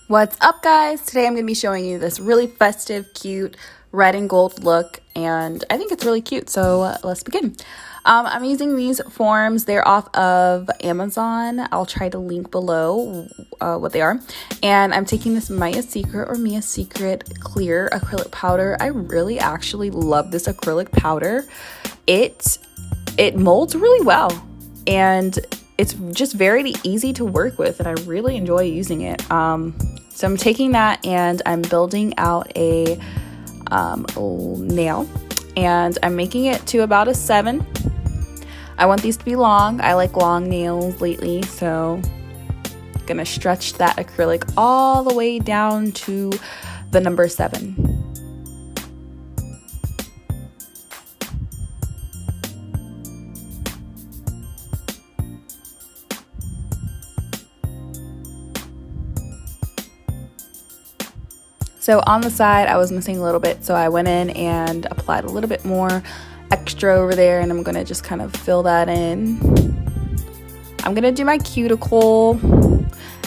What's up, guys? Today I'm going to be showing you this really festive, cute red and gold look, and I think it's really cute, so let's begin. I'm using these forms. They're off of Amazon. I'll try to link below what they are. And I'm taking this Mia Secret clear acrylic powder. I really actually love this acrylic powder. It molds really well, and it's just very easy to work with, and I really enjoy using it. So I'm taking that and I'm building out a nail, and I'm making it to about a 7. I want these to be long. I like long nails lately, so I'm gonna stretch that acrylic all the way down to the number 7. So on the side, I was missing a little bit, so I went in and applied a little bit more extra over there, and I'm gonna just kind of fill that in. I'm gonna do my cuticle,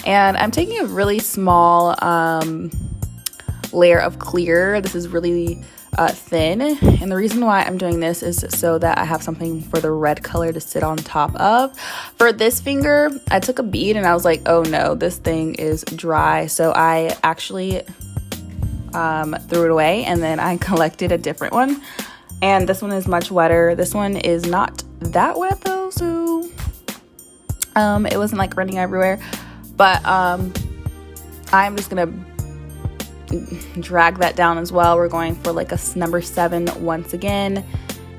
and I'm taking a really small layer of clear. This is really thin, and the reason why I'm doing this is so that I have something for the red color to sit on top of. For this finger, I took a bead and I was like, oh no, this thing is dry, so I actually threw it away, and then I collected a different one, and this one is much wetter. This one is not that wet though, so it wasn't like running everywhere, but I'm just gonna drag that down as well. We're going for like a number 7 once again,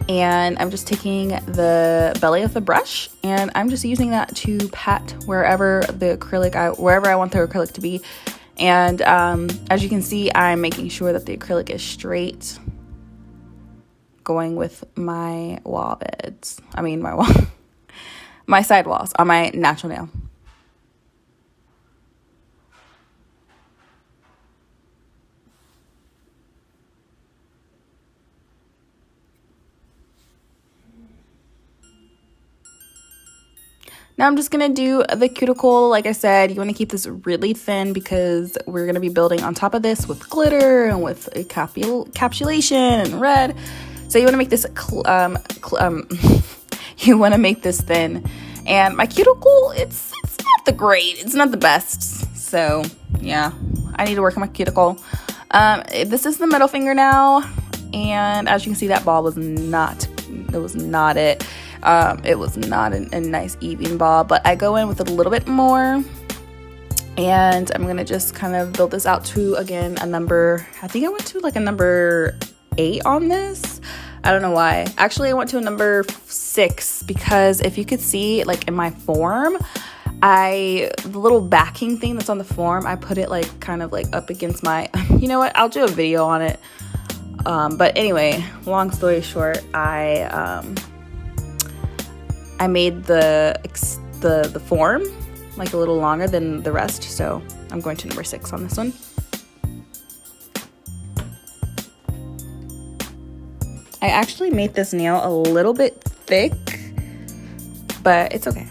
and I'm just taking the belly of the brush and I'm just using that to pat wherever I want the acrylic to be. And as you can see, I'm making sure that the acrylic is straight, going with my wall beds. My side walls on my natural nail. Now I'm just going to do the cuticle. Like I said, you want to keep this really thin because we're going to be building on top of this with glitter and with a capsulation and red. So you want to make this you want to make this thin. And my cuticle, it's not the best. So yeah, I need to work on my cuticle. This is the middle finger now, and as you can see, that ball was not it. It was not a nice even ball, but I go in with a little bit more, and I'm gonna just kind of build this out to, again, a number, I think I went to like a number 8 on this. I don't know why. Actually, I went to a number 6 because if you could see, like in my form, the little backing thing that's on the form, I put it like kind of like up against my, you know what, I'll do a video on it. But anyway, long story short, I made the form like a little longer than the rest, so I'm going to number 6 on this one. I actually made this nail a little bit thick, but it's okay.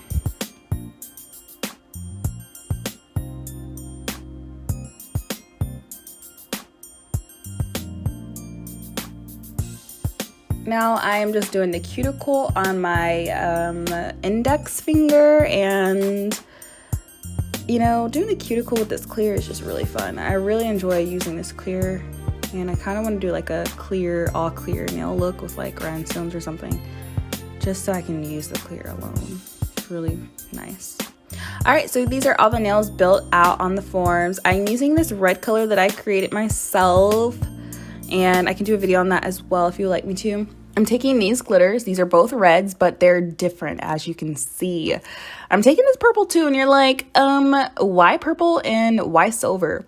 Now I'm just doing the cuticle on my index finger, and you know, doing the cuticle with this clear is just really fun. I really enjoy using this clear, and I kind of want to do like a all clear nail look with like rhinestones or something, just so I can use the clear alone. It's really nice. Alright, so these are all the nails built out on the forms. I'm using this red color that I created myself, and I can do a video on that as well if you would like me to. I'm taking these glitters. These are both reds, but they're different, as you can see. I'm taking this purple too, and you're like, why purple and why silver?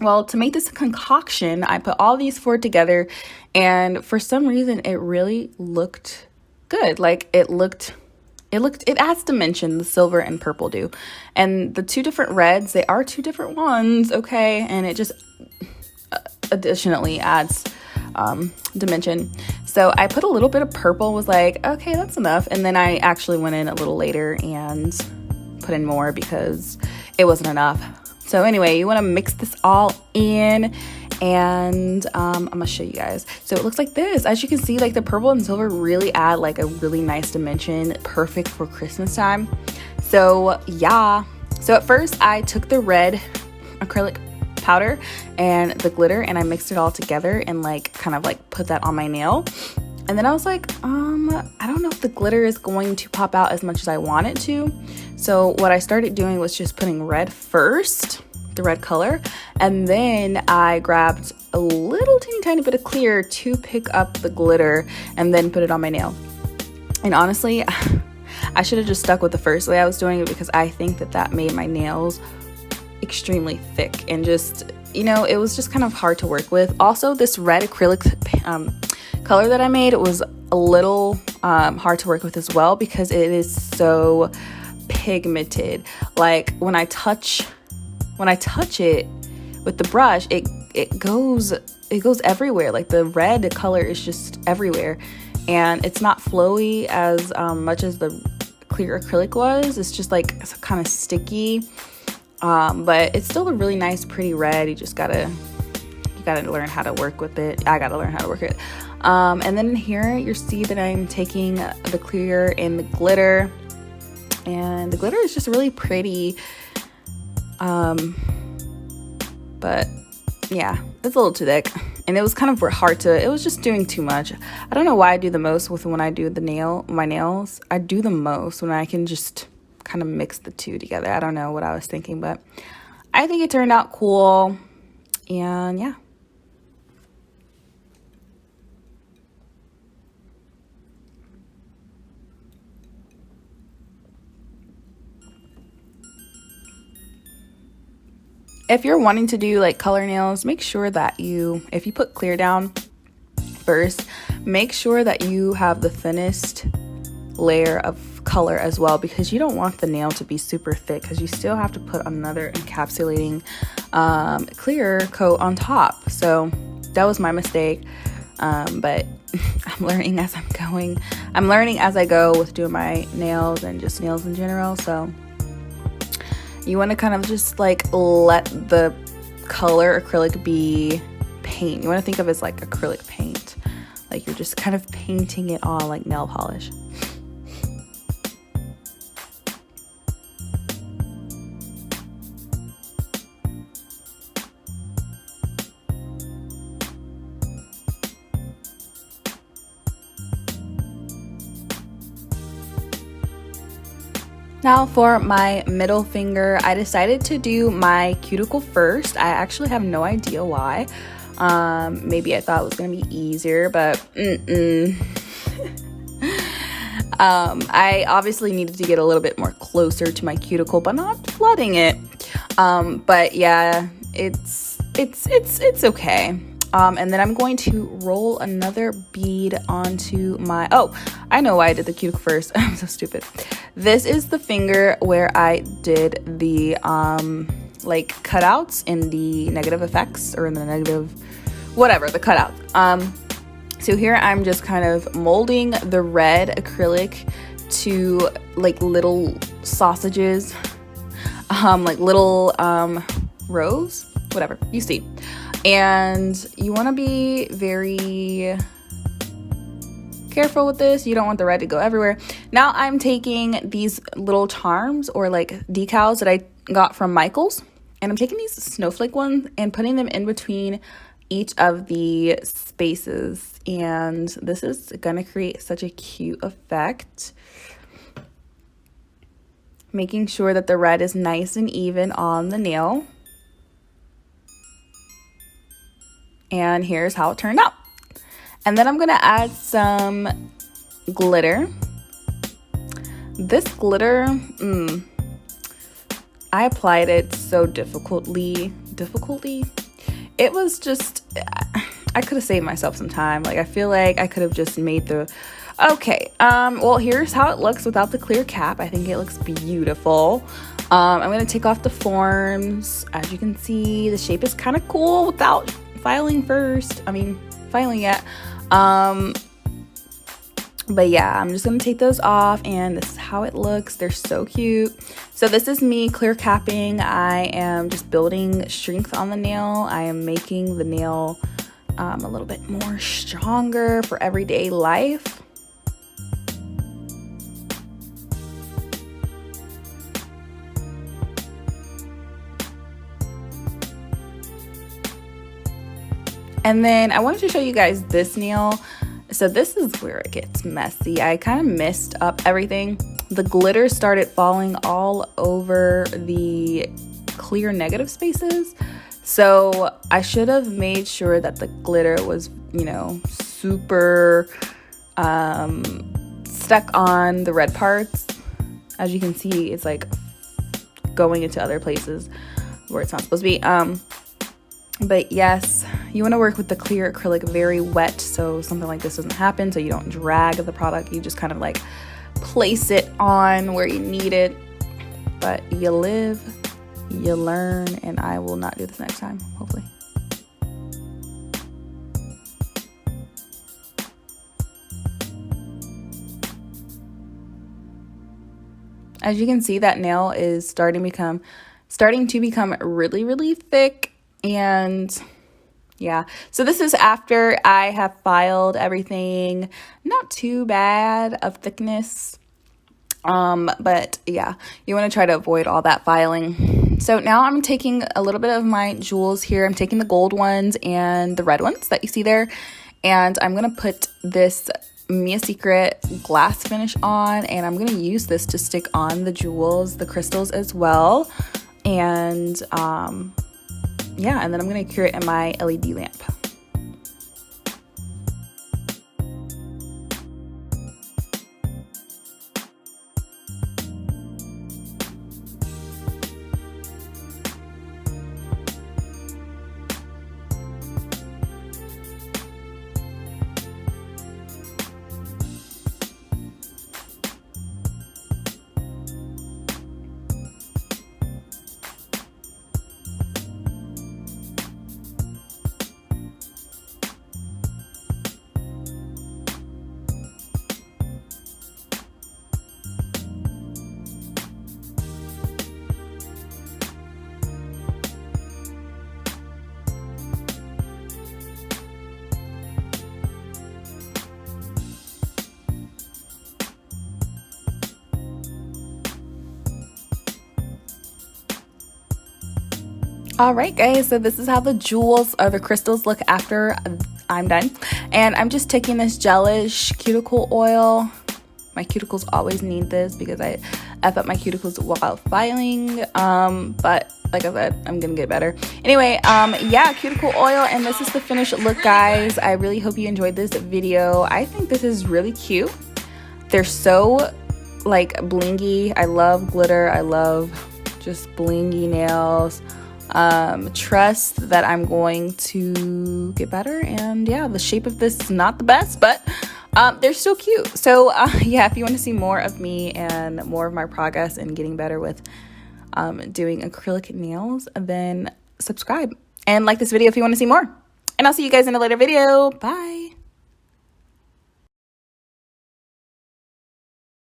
Well, to make this concoction, I put all these 4 together, and for some reason, it really looked good. Like it adds dimension, the silver and purple do. And the 2 different reds, they are 2 different ones, okay? And it just additionally adds dimension. So I put a little bit of purple, was like, okay, that's enough. And then I actually went in a little later and put in more because it wasn't enough. So anyway, you want to mix this all in, and I'm gonna show you guys. So it looks like this. As you can see, like the purple and silver really add like a really nice dimension, perfect for Christmas time. So yeah, so at first I took the red acrylic powder and the glitter and I mixed it all together and like kind of like put that on my nail. And then I was like, I don't know if the glitter is going to pop out as much as I want it to. So what I started doing was just putting red first, the red color, and then I grabbed a little teeny tiny bit of clear to pick up the glitter and then put it on my nail. And honestly, I should have just stuck with the first way I was doing it, because I think that made my nails extremely thick and just, you know, it was just kind of hard to work with. Also, this red acrylic color that I made, it was a little hard to work with as well, because it is so pigmented. Like when I touch it with the brush, it goes everywhere. Like the red color is just everywhere, and it's not flowy as much as the clear acrylic was. It's just like it's kind of sticky, but it's still a really nice pretty red. You gotta learn how to work with it. I gotta learn how to work it. And then here you see that I'm taking the clear and the glitter, and the glitter is just really pretty. But yeah, it's a little too thick, and it was kind of hard to, it was just doing too much. I don't know why I do the most with when I do my nails. I do the most when I can just kind of mix the two together. I don't know what I was thinking, but I think it turned out cool, and yeah. If you're wanting to do like color nails, make sure that if you put clear down first, make sure that you have the thinnest layer of color as well, because you don't want the nail to be super thick, because you still have to put another encapsulating clear coat on top. So that was my mistake, but I'm learning as I'm going. I'm learning as I go with doing my nails and just nails in general. So you want to kind of just like let the color acrylic be paint. You want to think of it as like acrylic paint. Like you're just kind of painting it on like nail polish. Now for my middle finger, I decided to do my cuticle first. I actually have no idea why. Maybe I thought it was gonna be easier, but I obviously needed to get a little bit more closer to my cuticle, but not flooding it. But yeah, it's okay. And then I'm going to roll another bead onto my, I know why I did the cuticle first. I'm so stupid. This is the finger where I did the like cutouts in the negative effects, or in the negative, whatever, the cutouts. So here I'm just kind of molding the red acrylic to like little sausages, like little rows, whatever, you see. And you want to be very careful with this. You don't want the red to go everywhere. Now I'm taking these little charms, or like decals that I got from Michael's, and I'm taking these snowflake ones and putting them in between each of the spaces, and this is gonna create such a cute effect. Making sure that the red is nice and even on the nail. And here's how it turned out. And then I'm gonna add some glitter. This glitter, I applied it so difficultly. It was just, I could have saved myself some time. Like, I feel like I could have just made well, here's how it looks without the clear cap. I think it looks beautiful. I'm gonna take off the forms. As you can see, the shape is kind of cool without filing yet. But yeah, I'm just gonna take those off, and this is how it looks. They're so cute. So this is me clear capping. I am just building strength on the nail. I am making the nail a little bit more stronger for everyday life. And then I wanted to show you guys this nail. So this is where it gets messy. I kind of messed up everything. The glitter started falling all over the clear negative spaces. So I should have made sure that the glitter was, you know, super stuck on the red parts. As you can see, it's like going into other places where it's not supposed to be. But yes, you want to work with the clear acrylic very wet so something like this doesn't happen, so you don't drag the product. You just kind of like place it on where you need it. But you live, you learn, and I will not do this next time, hopefully. As you can see, that nail is starting to become really, really thick. And yeah, so this is after I have filed everything. Not too bad of thickness, but yeah, you want to try to avoid all that filing. So now I'm taking a little bit of my jewels here. I'm taking the gold ones and the red ones that you see there, and I'm gonna put this Mia Secret glass finish on, and I'm gonna use this to stick on the jewels, the crystals as well. And yeah, and then I'm going to cure it in my LED lamp. Alright guys, so this is how the jewels or the crystals look after I'm done. And I'm just taking this gelish cuticle oil. My cuticles always need this because I F up my cuticles while filing. But like I said, I'm gonna get better. Anyway, yeah, cuticle oil, and this is the finished look, guys. I really hope you enjoyed this video. I think this is really cute. They're so like blingy. I love glitter. I love just blingy nails. Trust that I'm going to get better. And yeah, the shape of this is not the best, but they're still cute. So yeah, if you want to see more of me and more of my progress in getting better with doing acrylic nails, then subscribe and like this video if you want to see more. And I'll see you guys in a later video. Bye.